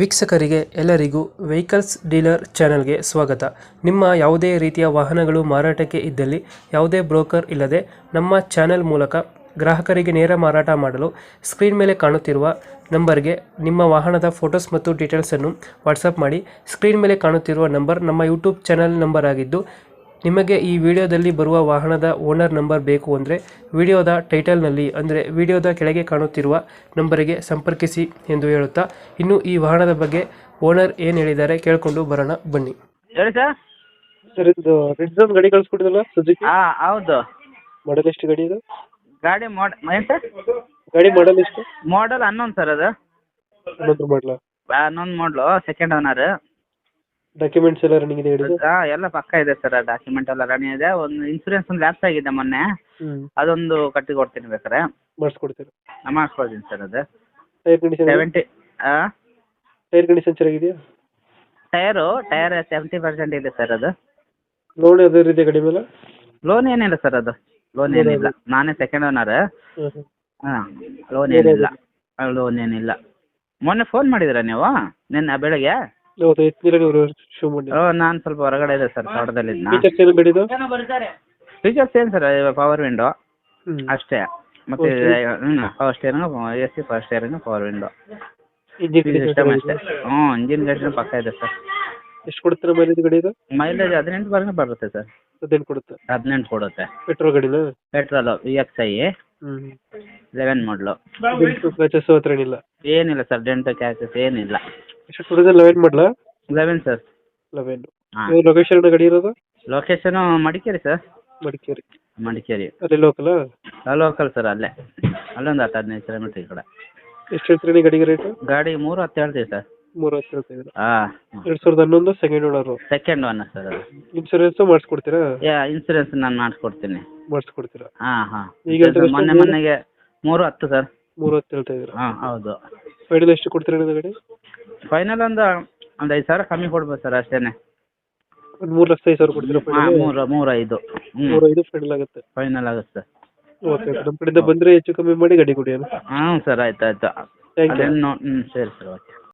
ವೀಕ್ಷಕರಿಗೆ ಎಲ್ಲರಿಗೂ vehicles dealer ಚಾನೆಲ್ಗೆ ಸ್ವಾಗತ. ನಿಮ್ಮ ಯಾವುದೇ ರೀತಿಯ ವಾಹನಗಳು ಮಾರಾಟಕ್ಕೆ ಇದ್ದಲ್ಲಿ ಯಾವುದೇ ಬ್ರೋಕರ್ ಇಲ್ಲದೆ ನಮ್ಮ ಚಾನೆಲ್ ಮೂಲಕ ಗ್ರಾಹಕರಿಗೆ ನೇರ ಮಾರಾಟ ಮಾಡಲು ಸ್ಕ್ರೀನ್ ಮೇಲೆ ಕಾಣುತ್ತಿರುವ ನಂಬರ್ಗೆ ನಿಮ್ಮ ವಾಹನದ ಫೋಟೋಸ್ ಮತ್ತು ಡೀಟೇಲ್ಸನ್ನು ವಾಟ್ಸಪ್ ಮಾಡಿ. ಸ್ಕ್ರೀನ್ ಮೇಲೆ ಕಾಣುತ್ತಿರುವ ನಂಬರ್ ನಮ್ಮ ಯೂಟ್ಯೂಬ್ ಚಾನೆಲ್ ನಂಬರ್ ಆಗಿದ್ದು, ನಿಮಗೆ ಈ ವಿಡಿಯೋದಲ್ಲಿ ಬರುವ ವಾಹನದ ಓನರ್ ನಂಬರ್ ಬೇಕು ಅಂದರೆ ವಿಡಿಯೋದ ಟೈಟಲ್ನಲ್ಲಿ ಅಂದರೆ ವಿಡಿಯೋದ ಕೆಳಗೆ ಕಾಣುತ್ತಿರುವ ನಂಬರಿಗೆ ಸಂಪರ್ಕಿಸಿ ಎಂದು ಹೇಳುತ್ತಾ, ಇನ್ನು ಈ ವಾಹನದ ಬಗ್ಗೆ ಓನರ್ ಏನು ಹೇಳಿದ್ದಾರೆ ಕೇಳಿಕೊಂಡು ಬರೋಣ ಬನ್ನಿ. ಹೇಳಿ ಸರ್. ಸರ್, ಇದು ರೆಡ್ ಝೋನ್ ಗಾಡಿ ಕಳಿಸ್ಕೊಟ್ಟಿದ್ದಲ್ಲ ಸುಜುಕಿ, ಹೌದು. ಮಾಡಲ್ ಎಷ್ಟು ಗಾಡಿ ಇದು? ಗಾಡಿ ಏನು ಸರ್? ಗಾಡಿ ಮಾಡಲ್ ಎಷ್ಟು? ಮಾಡಲ್ 11 ಸರ್. ಅದು ಇನ್ನೊಂದು ಮಾಡಲ? 11 ಮಾಡಲು, ಸೆಕೆಂಡ್ ಓನರ್. ಡಾಕ್ಯುಮೆಂಟ್ಸ್ ಎಲ್ಲ ರನ್ನಿಂಗ್ ಇದೆ ಗಾಡಿದು? ಎಲ್ಲ ಪಕ್ಕ ಇದೆ ಸರ್. ಡಾಕ್ಯುಮೆಂಟ್ ಎಲ್ಲ ರನ್ನಿಂಗ್ ಇದೆ. ಒಂದು ಇನ್ಸೂರೆನ್ಸ್ ಒಂದು ಲ್ಯಾಪ್ಸ್ ಆಗಿದೆ ಮೊನ್ನೆ, ಅದೊಂದು ಕಟ್ಟಿ ಕೊಡ್ತೀನಿ ಬೇಕಾರೆ. ಮಾಡಿಸ್ಕೊಡ್ತೀರಾ? ಮಾಡಿಸ್ಕೊಡ್ತೀನಿ ಸರ್. ಅದು ಟೈರ್ ಕಂಡೀಷನ್? 70. ಟೈರ್ ಕಂಡೀಷನ್ ಚೆನ್ನಾಗಿದೆಯಾ? ಟೈರ್ 70% ಇದೆ ಸರ್. ಅದು ಲೋನ್ ಯಾವ್ದಾದ್ರು ಇದೆ ಗಾಡಿ ಮೇಲೆ? ಲೋನ್ ಏನಿಲ್ಲ ಸರ್. ಅದು ಲೋನ್ ಏನಿಲ್ಲ. ನಾನೇ ಸೆಕೆಂಡ್ ಓನರ್. ಲೋನ್ ಏನಿಲ್ಲ. ಮೊನ್ನೆ ಫೋನ್ ಮಾಡಿದ್ದೀರಾ ನೀವು ನಿನ್ನೆ ಬೆಳಗ್ಗೆ? ಹೌದು, ಶೋ ಮಾಡಿ. ನಾನು ಸ್ವಲ್ಪ ಹೊರಗಡೆ ಇದೆ ಸರ್, ತೋಟದಲ್ಲಿದ್ದ. ಫೀಚರ್ಸ್ ಏನು ಗಾಡಿದು? ಫೀಚರ್ಸ್ ಏನು ಸರ್? ಪವರ್ ವಿಂಡೋ ಅಷ್ಟೇ. ಮತ್ತೆ power steering, AC power steering, power window, system ಅಷ್ಟೇ. ಇಂಜಿನ್ ಗಾಡಿ ಪಕ್ಕ ಇದೆ ಸರ್. ಎಷ್ಟು ಕೊಡ್ತೀರಾ ಮೈಲೇಜ್ ಗಾಡಿದು? ಮೈಲೇಜ್ 18 ಬರುತ್ತೆ ಸರ್. 18 ಕೊಡುತ್ತೆ? 18 ಕೊಡುತ್ತೆ. ಪೆಟ್ರೋಲ್ ಗಾಡಿನ? ಪೆಟ್ರೋಲು EXI 11 ಮಾಡಲು. ಕ್ರಾಚಸ್ ಹತ್ರ ಏನಿಲ್ಲ? ಏನಿಲ್ಲ ಸರ್, ಡೆಂಟ್ ಕ್ಯಾಚಸ್ ಏನಿಲ್ಲ. ಎಷ್ಟು 2011 ಮಾಡಲ? 11 ಸರ್. 11. ಲೊಕೇಶನ್ ಗಾಡಿ ಇರೋದು? Location Madikeri sir. ಮಡಿಕೇರಿ ಅಲ್ಲಿ ಲೋಕಲ್? Local sir. ಅಲ್ಲೊಂದು 10-15 ಕಿಲೋಮೀಟ್ರ್ ಈ ಕಡೆ. ಎಷ್ಟು ಹೇಳ್ತೀರಿ ಗಾಡಿಗೆ ರೇಟ್? ಗಾಡಿ 310 ಹೇಳ್ತೀವಿ ಸರ್. 310 ಹೇಳ್ತಿದ್ದೀರಾ? 2011 second owner? Second owner sir. ಅದು ಇನ್ಸೂರೆನ್ಸ್ ಮಾಡಿಸ್ಕೊಡ್ತೀರಾ? ಇನ್ಸೂರೆನ್ಸ್ ನಾನು ಮಾಡಿಸ್ಕೊಡ್ತೀನಿ. ಮಾಡಿಸ್ಕೊಡ್ತೀರಾ? ಈಗ ಮೊನ್ನೆಗೆ 310 ಸರ್. 310 ಹೇಳ್ತಾ ಇದ್ದೀರಾ? ಹೌದು. ಫೈನಲ್ ಎಷ್ಟು ಕೊಡ್ತೀರಾ ಗಾಡಿ? ಫೈನಲ್ ಒಂದು 5,000 ಕಮ್ಮಿ ಕೊಡ್ಬೋದು ಸರ್, ಅಷ್ಟೇನೆ. ಒಂದು 3,05,000 ಕೊಡ್ತೀರಾ ಫೈನಲ್? 3,500. 3,500 ಫೈನಲ್ ಆಗುತ್ತೆ? ಫೈನಲ್ ಆಗುತ್ತೆ ಸರ್. ಓಕೆ, ನಮ್ಮ ಕಡೆಯಿಂದ ಬಂದರೆ ಹೆಚ್ಚು ಕಮ್ಮಿ ಮಾಡಿ ಗಾಡಿ ಕೊಡಿ. ಸರ್, ಆಯ್ತು. Thank you. ಸರಿ ಸರ್, ಓಕೆ.